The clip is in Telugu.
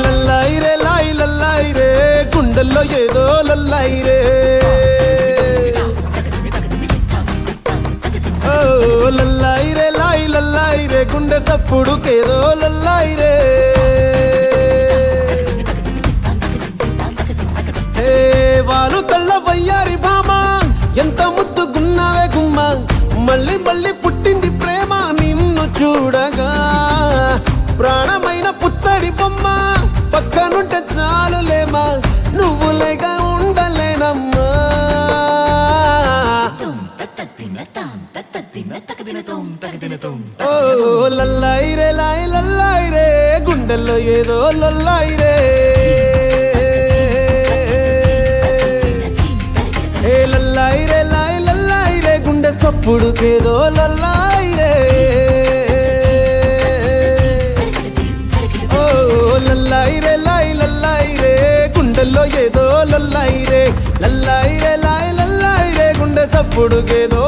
లల్లాయిరే లాయి లల్లాయిరే గుండెల్లో ఏదో లల్లాయిరే లల్లాయిరే లాయి లల్లాయిరే గుండె సప్పుడుకేదో లల్లాయిరే వారు కళ్ళ వయ్యారి భామ ఎంత ముద్దుగున్నావే గుమ్మ మళ్ళీ మళ్ళీ పుట్టింది ప్రేమ నిన్ను చూడగా ప్రాణమైన పుత్తడి బొమ్మ పక్కనుంటే చాలులేమా నువ్వు లేక ఉండలేనమ్మా ఓ లల్లాయిరే లాయి లల్లాయిరే గుండెల్లో ఏదో లల్లాయిరే లల్లాయిరే లాయి లల్లాయిరే గుండె సప్పుడుకేదో లల్లాయిరే ఓ లల్లాయిరే లాయి లల్లాయిరే గుండెల్లో ఏదో లల్లాయిరే లల్లాయిరే లాయి లల్లాయిరే గుండె సప్పుడుకేదో